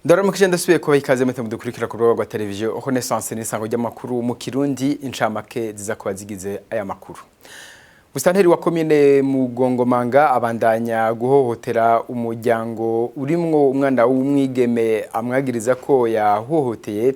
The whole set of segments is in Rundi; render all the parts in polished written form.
Ndaramukije ndasubiye kuba ikaze mute mudukurikira ku rubuga rwa televiziyo Renaissance n'isango ry'amakuru mu Kirundi incamake ziza kuba zigize aya makuru. Musitanteri wa komine Mugongomanga abandanya guhohotera umuryango urimwo umwana w'umwigeme amwagiriza ko yahohoteye.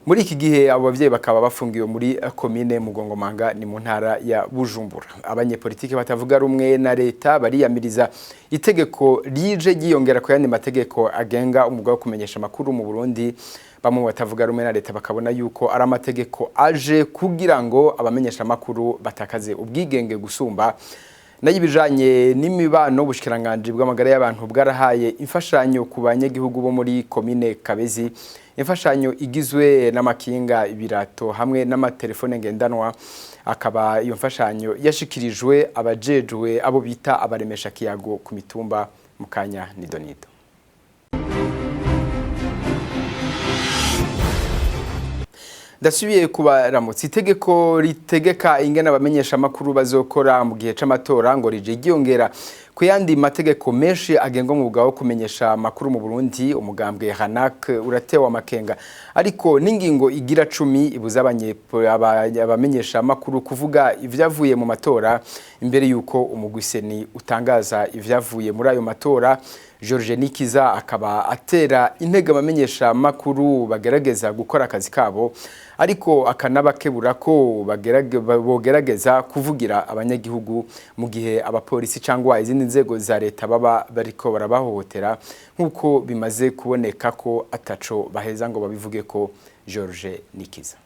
Muri iki gihe abo bavyeyi bakaba bafungiwe muri komine Mugongomanga ni mu ntara ya Bujumbura. Abanyepolitike batavuga rumwe na leta bariyamiriza itegeko rije giyongera ko yandi mategeko agenga umwuga wo kumenyesha makuru mu Burundi. Bamwe batavuga rumwe na leta bakabona yuko ari amategeko aje kugira ngo abamenyesha makuru batakaze ubwigenge gusumba. Nayibijanye n'imibano ubushikiranganje bw'amagara y'abantu bwarahaye imfashanyo ku banyagihugu bo muri komine Kabezi. Imfashanyo igizwe n'amakinga, ibirato hamwe n'amatelefone ngendanwa. Akaba iyo mfashanyo yashikirijwe abajejwe abo bita abaremesha kiyago ku mitumba mu kanya nidonido. Ndasubiye kubaramutsa itegeko ritegeka ingene abamenyesha makuru bazokora mu gihe c'amatora ngo rije giyongera ku yandi mategeko menshi agengwa mu bwawo kumenyesha makuru mu Burundi. Umugambwe Hanak uratewa amakenga ariko n'ingingo igira 10 ibuza abamenyesha makuru kuvuga ivyavuye mu matora imbere yuko umugwiseni utangaza ivyavuye muri ayo matora. George Nikiza akaba atera intege abamenyesha makuru bagerageza gukora akazi kabo ariko akanabakebura ko bogerageza kuvugira abanyagihugu mu gihe abapolisi cyangwa izindi nzego za leta baba bariko barabahohotera nkuko bimaze kuboneka ko ataco baheza ngo babivuge ko. George Nikiza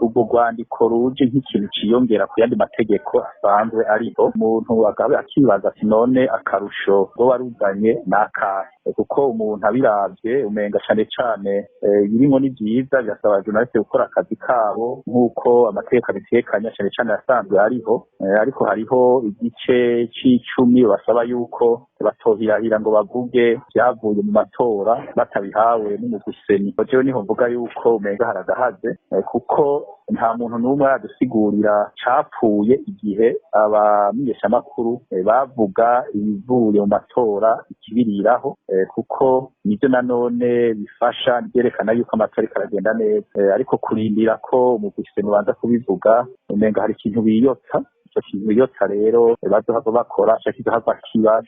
ubwo rwandiko ruje nk'ikintu ciyongera ku yandi mategeko asanzwe ariho umuntu akibaza ati none akarusho ngo waruzanye n'akahe, kuko umuntu abiravye umenga cane birimo ni byiza byasaba journaliste gukora akazi kabo nk'uko amategeko abitekanya cane yasanzwe ariho, ariko hariho igice c'10 basaba yuko batohirahira ngo bavuge byavuye mu matora batabihawe n'umugwiseni. Jewe niho mvuga yuko umenga haragahaze, kuko nta muntu n'umwe yadusigurira capfuye igihe abamenyesha makuru bavuga ibivuye mu matora ikibiriraho, kuko nivyo nanone bifasha byerekana yuko amatora aragenda neza, ariko kurindira ko umugwiseni ubanza kubivuga umenga hari ikintu biyotsa. Ico kintu biyotsa rero bazohava bakora kizohava kiba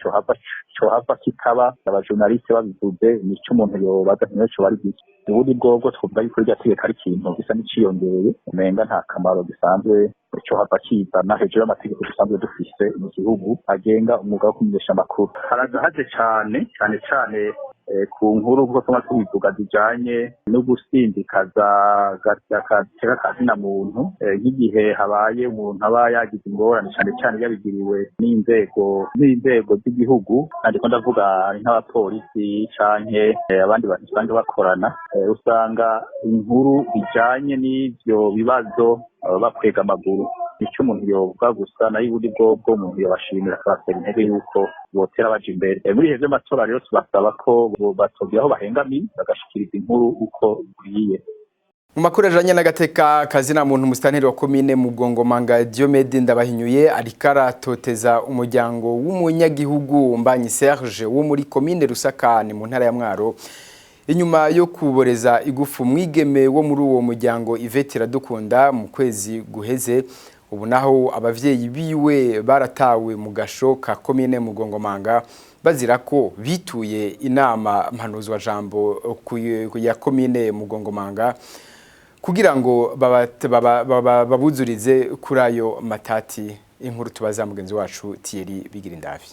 cohava kikaba abajournaliste babivuze nico umuntu yobaza ntico bari giki. Ubundi bwobwo twovuga yuko irya tegeko ari ikintu gisa n'iciyongereye umenga nta kamaro gisanzwe cohava kizana hejuru y'amategeko dusanzwe dufise mu gihugu agenga umwuga wo kumenyesha amakuru. Haragahaze cane ku nkuru kuko tuma tubivuga zijanye no gusindikaza gateka kazina muntu, nk'igihe habaye umuntu aba yagize ingorane cane yabigiriwe n'inzego z'igihugu, ndiko ndavuga nk'abapolisi canke abandi bantu usanga bakorana, usanga inkuru bijanye n'ivyo bibazo bakwega amaguru. Icyo umuntu yovuga gusa nayo ubundi bwobwo umuntu yabashimira akabasaba intege yuko botera baje imbere. Muri ivyo matora rero tubasaba ko batobye aho bahengamiye bagashikiriza inkuru uko bikwiye. Mu makuru ajanye n'agateka kazina muntu musitanteri wa komine Mugongomanga Diomede Ndabahinyuye ariko aratoteza umuryango w'umunyagihugu Mbanyi Serge wo muri komine Rusaka ni mu ntara ya Mwaro. Inyuma yo kuboreza igufu mwigeme wo muri uwo muryango Yvette Iradukunda mu kwezi guheze, ubu naho abavyeyi biwe baratawe mu gasho ka komine Mugongomanga bazira ko bituye inama mpanuzwa jambo ya komine Mugongomanga kugira ngo babuzurize kuri ayo matati. Inkuru tubaza mugenzi wacu Thierry Bigirindavi.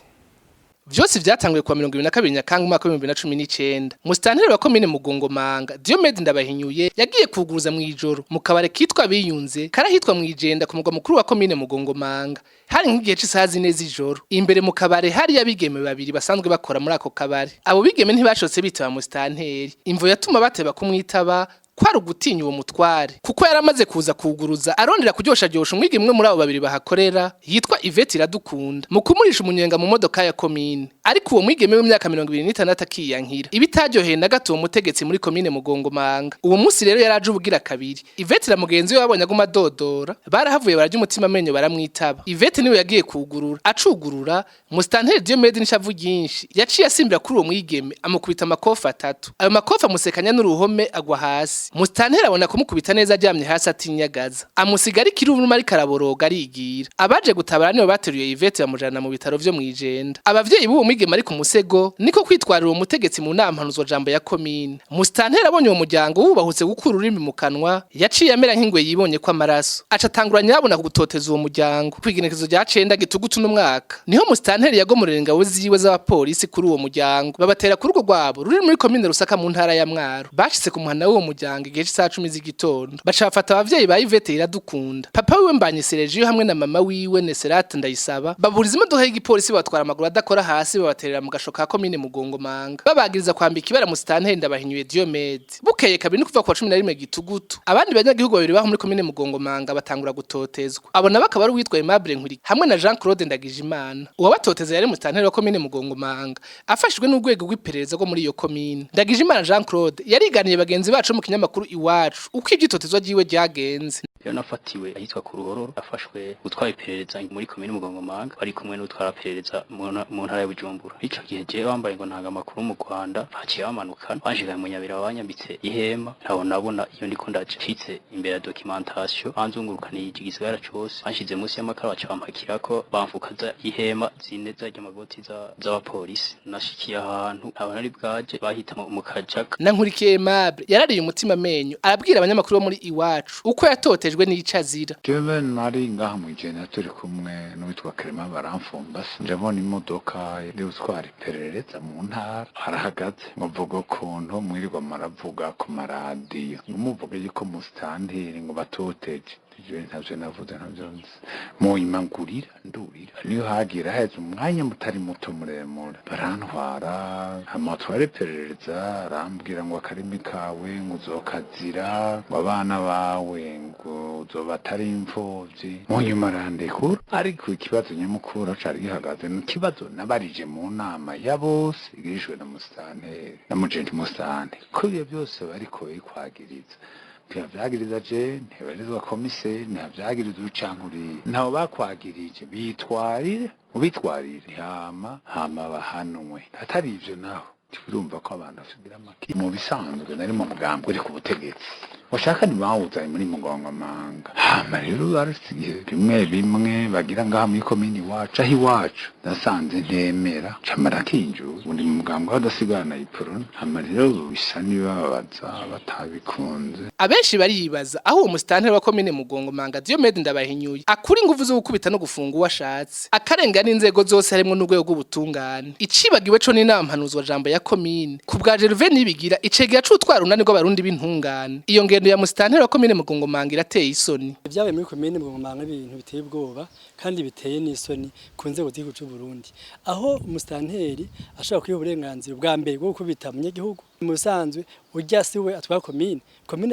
Vyose vyatanguye kwa 22 Nyakanga umwaka wa 2019. Musitanteri wa komine Mugongomanga Diomede Ndabahinyuye yagiye kuguruza mu ijoro mu kabare kitwa Biyunze karahitwa mu Ijenda ku mugwa mukuru wa komine Mugongomanga. Hari nk'igihe c'isaha 4 z'ijoro. Imbere mu kabare hari yabigeme babiri basanzwe bakora muri ako kabare. Abo bigeme ntibashotse bitaba musitanteri. Imvo yatuma bateba kumwitaba kwari ugutinya uwo mutware kuko yaramaze kuza kuguruza arondera kuryosha umwigeme muri abo babiri bahakorera yitwa Yvette Iradukunda mu kumurisha umunyenga mu modoka ya komine ariko uwo mwigeme w'imyaka 26 akiyankira ibitaryoheye na gato uwo mutegetsi muri komine Mugongomanga uwo munsi rero yaraje ubugira kabiri Yvette na mugenzi we babonye aguma dodora barahavuye barajya umutima amenyo baramwitaba Yvette niwe yagiye kugurura acugurura Mustanteri Diomede n'ishavu ryinshi yaciye asimbira kuri uwo mwigeme amukubita amakofa 3 ayo makofa amusekanya n'uruhome agwa hasi Mustanteri abona kumukubita neza aryamye hasi atinyagaza amusigara kiruruma ari karaboroga arigira abaje gutabara nibo bateruye Yvette bamujana mu bitaro vyo mwijenda abavyeyi b'uwo mwigeme ari ku musego niko kwitwarira uwo mutegetsi mu nama mpanuzwa jambo ya komine Mustanteri abonye uwo muryango wubahutse gukura ururimi mu kanwa yaciye amera nk'ingwe yibonye ko amaraso acatanguranya yabona kugutoteza uwo muryango kwigenekezo rya 9 gitugutu n'umwaka niho Mustanteri yagomorera ingabo ziwe z'abapolisi kuri uwo muryango babatera kuri urwo rwabo ruri muri komine Rusaka mu ntara ya Mwaro bashitse ku muhana w'uwo muryango igihe cy'isaha 10 z'igitondo baca bafata abavyeyi ba Yvette Iradukunda papa wiwe Mbanye Sergio hamwe na mama wiwe Neserate Ndayisaba baburiza imodoka y'igipolisi batwara amaguru adakora hasi babaterera mu gashoka komine Mugongomanga babagiriza kwambika ibara Mustanteri Ndabahinyuye Diomede bukeye kabiri kuva kwa 11 gitugutu abandi banyagihugu babiri baho muri komine Mugongomanga batangura gutotezwa abona bakaba ari witwa Aimable Nkuri hamwe na Jean Claude Ndagijimana uwo batoteza yari Mustanteri wa komine Mugongomanga afashijwe n'urwego rw'iperereza rwo muri iyo komine Ndagijimana Jean Claude yariganiye bagenzi bacu mu kinyamakuru Iwacu uko ibyitotezwa ryiwe ryagenze yo nafatiwe ahitwa ku Ruhororo afashwe gutwara iperereza muri komine Mugongomanga bari kumwe n'utwara perereza mu ntara ya Bujumbura ico gihe je bambaye ngo ntanga makuru mu Rwanda baciye bamanukana banjira mu Nyabira banyambitse ihema nabona iyo ndiko ndacitse imbere ya documentation banzungurukaniye igisigara cyose banshize munsi y'amakara bacampakira ko bamfukaza ihema zine zajya amagoti z'abapolisi nashikiye ahantu abana ari bwaje bahita mu kajaka na Nkurikiye Aimable yarariye umutima amenyo arabwira abanyamakuru bo muri Iwacu uko yatotejwe n'icazira jewe nari ngaha mu Ijenda turi kumwe n'uwitwa Clement baramfumba ndabona imodoka iri gutwara iperereza mu ntara harahagaze muvuga ukuntu mwirirwa maravuga ku maradiyo umuvuga yuko Mustanteri ngo batoteje ibyo ntavyo navuze ntavyo mu imangurira ndurira niyo hagira heze umwanya mutari muto muremure barantwara amatware perereza arambwira ngo akarimi kawe ngo uzokazira ngo abana bawe ngo uzobatari imfuvyi mu nyuma arandekura ariko ikibazo nyamukuru cari gihagaze n'ikibazo nabarije mu nama ya bose igishwe na Mustanteri na mugenti Mustanteri ko ibyo byose bariko bikwagiriza byagiriza je ntibarizwa komise ntibyagiriza urucankuri ntaho bakwagirije bitwarire hama bahanwe atari ivyo naho turumva ko abantu basugira amaki mu bisanzwe nari mu mugambwe uri ku butegetsi washaka ni bawuzaye muri Mugongomanga hama rero barasigiye bimwe bagira ngaha muri komini Iwacu aho Iwacu nasanze ntemera camara kinju undi mu mugambwe badasigana iporona hama rero bisa nibabaza batabikunze abenshi baribaza aho uwo Mustanteri wa komine Mugongomanga Diomede Ndabahinyuye akuri ingufu zo gukubita no gufunga uwashatse akarenga n'inzego zose harimo n'urwego rw'ubutungane icibagiwe co n'inama mpanuzwa jambo ya komine ku bwa Gervais Nibigira icegera c'utwara unani rw'abarundi b'intungane iyo ngendo ya Mustanteri wa komine Mugongomanga irateye isoni ibyabaye muri komine Mugongomanga ibintu biteye ubwoba kandi biteye n'isoni ku nzego z'igihugu cy'u Burundi aho Mustanteri ashaka kwiha uburenganzira bwa mbere bwo gukubita umunyagihugu mu bisanzwe urya siwe atwara komine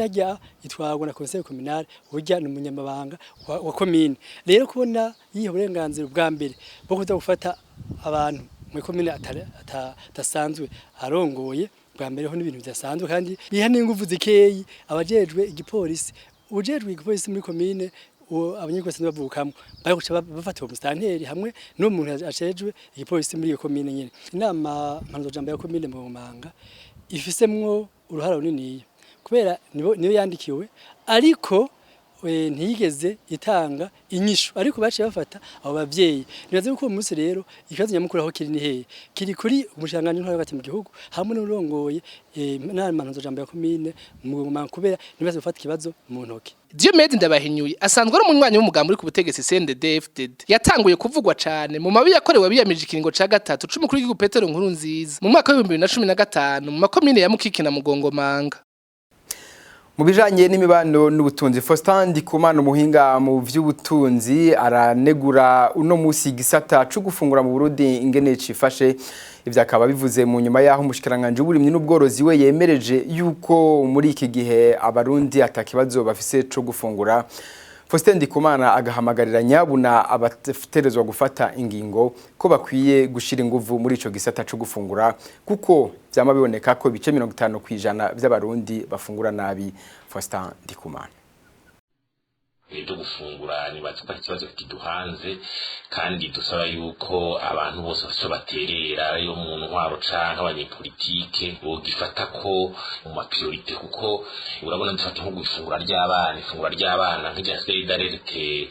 yajya itwarwa na conseil communal urya ni umunyamabanga wa komine rero kubona yiha uburenganzira bwa mbere bwo kuza gufata abantu mu komine atasanzwe arongoye bwa mbere ho n'ibintu byasanzwe kandi biha n'ingufu zikeyi abajejwe igipolisi ujejwe igipolisi muri komine abanyarwanda bavukamo baguca bafata uwo Mustanteri hamwe n'umuntu acejwe igipolisi muri iyo komine nyene inama mpanuzwa jambo ya komine Mugongomanga ifisemwo uruhara runini kubera niyo yandikiwe ariko ntiyigeze itanga inyishu ariko baciye bafata abo bavyeyi nibaze ko umunsi rero ikibazo nyamukuru aho kiri ni hehe kiri kuri umushanganje ntwari hagati mu gihugu hamwe n'urongoye n'amanzo jambo ya komine Mugongomanga kubera nibaze gufata ikibazo mu ntoki Diomede Ndabahinyuye asanzwe ari umunywanyi w'umugambi uri ku butegetsi CNDD-FDD yatanguye kuvugwa cane mu mabi yakorewe biyamije ikiringo ca gatatu c'umukuru w'igihugu Petero Nkurunziza mu mwaka wa 2015 mu makomine ya Mukiki na Mugongomanga. Mu bijanye n'imibano n'ubutunzi Faustin Ndikumana umuhinga mu vy'ubutunzi aranegura uno musi gisata cyo gufungura mu Burundi ingene cifashe ivyo akaba bivuze mu nyuma yaho umushikiranganje w'uburimyi n'ubworozi we yemereje yuko muri iki gihe abarundi atakibazo bafise co gufungura. Faustin Ndikumana agahamagarira nyabuna abaterezwa gufata ingingo ko bakwiye gushira inguvu muri ico gisata co gufungura kuko vyama biboneka ko ibice 50% by'abarundi bafungura nabi. Faustin Ndikumana byo gufungura nibaza ko ikibazo kiduhanze kandi dusaba yuko abantu bose bafite baterera yo mu ntwaro canke abanyepolitike bogifata ko mu mapriorite kuko urabona dufata nko gufungura ry'abana nk'irya solidarite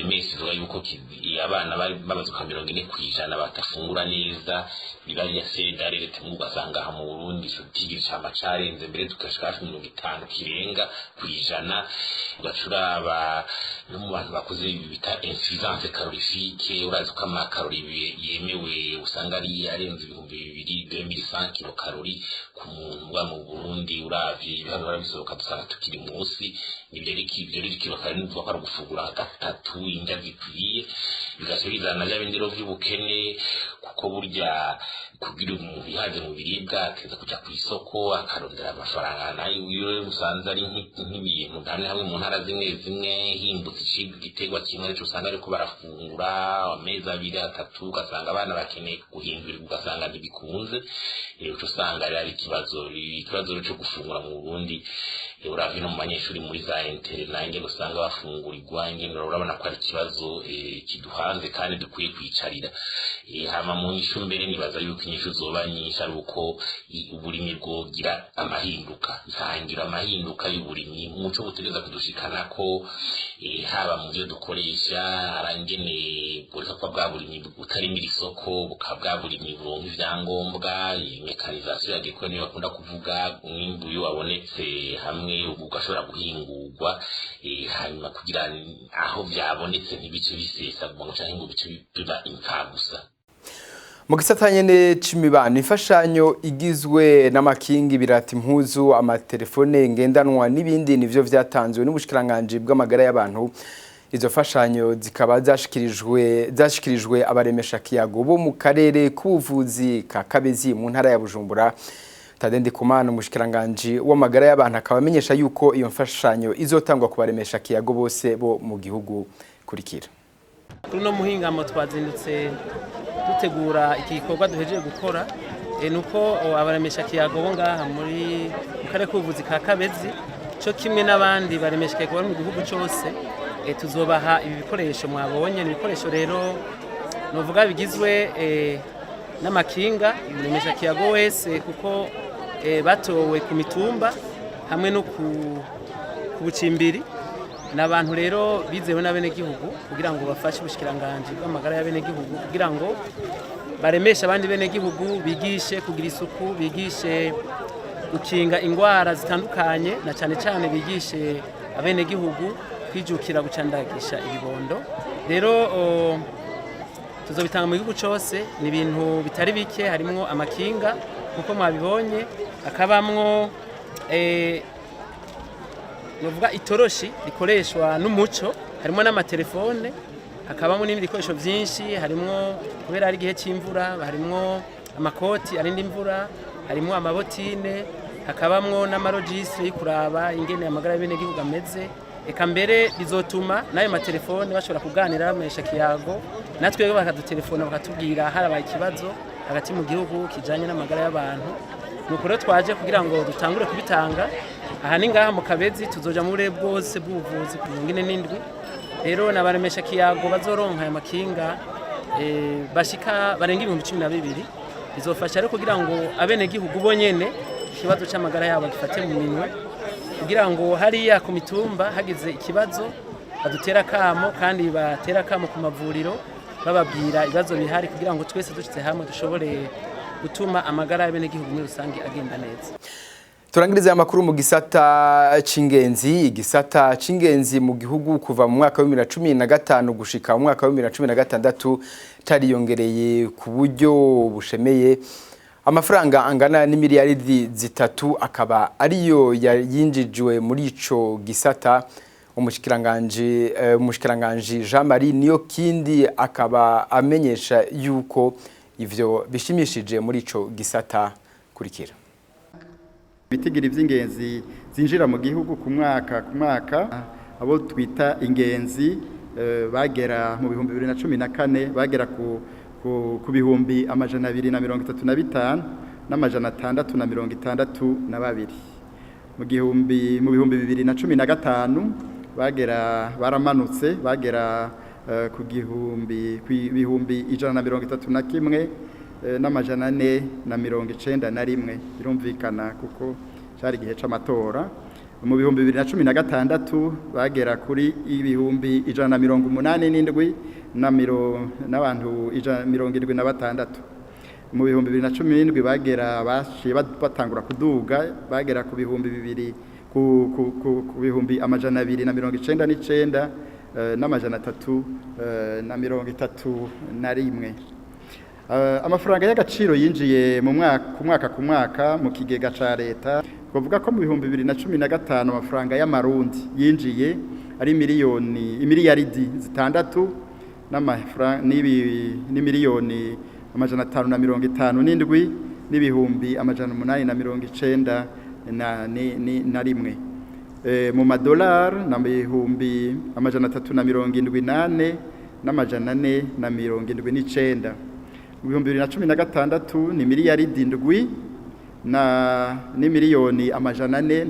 mesi vuga yuko abana babaze kwa 40% batafungura neza bibari ya solidarite mugasanga ha mu Burundi shutigiri cyama carenze mbere tukashika 50 kirenga kwijana ugacuraba no mu bantu bakoze bita insuffisance calorifique urazi ko amakarori yemewe usanga ari arenze 2200 kilokalori ku muntu wa mu Burundi uravye ibihano barabisohoka dusanga tukiri munsi nibyo rero kilokalori n'uvuga ko ari gufungura gatatu indya zikwiye bigasubizana n'abendero by'ubukene kuko burya kugira umuntu yaje mu biribwa akeza kuja ku isoko akarondera amafaranga nayo iyo usanze ari nk'ibintu kandi hamwe mu ntara zimwe himbutse icibwa igiterwa kimwe ariko usanga ariko barafungura amezi 2-3 ugasanga abana bakeneye guhindura ugasanga ntibikunze cyo usanga ari ikibazo cyo gufungura mu Burundi uravye no mu banyeshuri muri za internet ingene usanga bafungurirwa ingene urabona ko ari ikibazo kiduhanze kandi dukwiye kwicarira hama mu nyishu mbere nibaza yuko inyishu zoba nyinshi ari uko uburimyi bwogira amahinduka amahinduka y'uburimyi muco butegeza kudushikana ko haba mu byo dukoresha arangene bureka kwa bwa burimyi butarimira isoko bukabwa burimyi buronka ivyangombwa mekanisation yagikwe niyo bakunda kuvuga umwimbu yo wabonetse hamwe ugashobora guhingurwa hanyuma kugira aho vyabonetse ntibice bisesa ngo canke ngo bice biba impfagusa. Mu gisata nyene c'imibano imfashanyo igizwe n'amakingi birata impuzu amatelefone ngendanwa n'ibindi nivyo vyatanzwe n'ubushikiranganje bw'amagara y'abantu. Izo fashanyo zikaba zashikirijwe abaremesha kiyago bo mu karere k'ubuvuzi ka Kabezi mu ntara ya Bujumbura. Tade Ndikumana umushikiranganje w'amagara y'abantu akaba amenyesha yuko iyo mfashanyo izotangwa ku baremesha kiyago bose bo mu gihugu kurikira. Kuno muhingamo twazindutse dutegura iki gikorwa duhejeje gukora nuko abaremesha kiyago bo ngaha muri mu karere k'ubuvuzi ka Kabezi cyo kimwe n'abandi baremesha kiyago mu gihugu cyose tuzobaha ibi bikoresho mwabonye ibikoresho rero novuga bigizwe n'amakinga baremesha kiyago wese kuko batowe ku mitumba hamwe no ku bucimbiri n'abantu rero bizewe n'abene gihugu kugira ngo bafashe ubushikiranganje bw'amagara y'abene gihugu kugira ngo baremeshe abandi bene gihugu bigishe kugira isuku bigishe gukinga ingwara zitandukanye na cyane cyane bigishe abene gihugu kwijukira gucandagisha ibibondo rero tuzobitanga mu gihugu cyose ni ibintu bitari bike harimo amakinga kuko mwabibonye akabamwo novuga itoroshi rikoreshwa n'umuco harimo n'amatelefone hakabamo n'ibindi bikoresho byinshi harimo kubera ari gihe cy'imvura harimo amakoti arinda imvura harimo amabotine hakabamwo n'amarogisi kuraba ingene amagara y'abene gihugu ameze eka mbere bizotuma nayo matelefone bashobora kuganira bamesha kiyago natwe bakadutelefona bakatubwira harabaye ikibazo hagati mu gihugu kijanye n'amagara y'abantu nuko rero twaje kugira ngo dutangure kubitanga aha ni ngaha mu Kabezi tuzoja muri bwose bw'ubuvuzi ku 47 rero nabaremesha kiyago bazoronka aya makinga bashika barenga 12,000 bizofasha rero kugira ngo abene gihugu bonyene ikibazo c'amagara yabo gifate mu minwe kugira ngo hariya ku mitumba hagize ikibazo badutera kamo kandi batera kamo ku mavuriro bababwira ibibazo bihari kugira ngo twese dushitse hamwe dushobore gutuma amagara y'abene gihugu muri rusange agenda neza. Turangiriza amakuru mu gisata c'ingenzi mu gihugu kuva mu mwaka wa 2015 gushika mu mwaka wa 2016 tariyongereye ku buryo bushemeye amafaranga angana n'imiliyaridi 3 akaba ariyo yinjijwe muri ico gisata. Umushikiranganje Jean Marie Niyokindi akaba amenyesha yuko ivyo bishimishije muri ico gisata kurikira. Ibitigiri vy'ingenzi zinjira mu gihugu ku mwaka abo twita ingenzi bagera mu bihumbi 2014 bagera ku bihumbi 235 n'amajana 662 mu bihumbi 2015 baramanutse bagera ku bihumbi 131 n'amajana 491 birumvikana kuko cyari gihe c'amatora. Mu bihumbi 2016 bagera kuri ibihumbi 187 n'abantu 176. Mu bihumbi 2017 bagera bashiye batangura kuduga bagera ku bihumbi 2 ku bihumbi 299 n'amajana 331. Amafaranga y'agaciro yinjiye mu mwaka mu kigega ca leta bavuga ko mu bihumbi 2015 amafaranga y'amarundi yinjiye ari miliyaridi 6 n'imiliyoni 557 n'ibihumbi 891 mu madolari na bihumbi 378 n'amajana 479. Mu bihumbi 2016 ni miliyaridi 7 ni miliyoni 479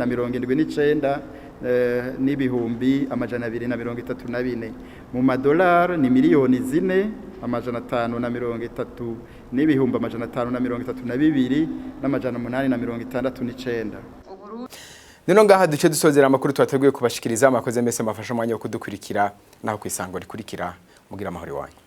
n'ibihumbi 234. Mu madolari ni miliyoni 4 amajana 530 n'ibihumbi 532 n'amajana 869. Nino ngaha duce dusozera amakuru twateguye kubashikiriza amakoze mese mafasha umwanya wo kudukurikira naho kwisango rikurikira mugira amahoro wanyu.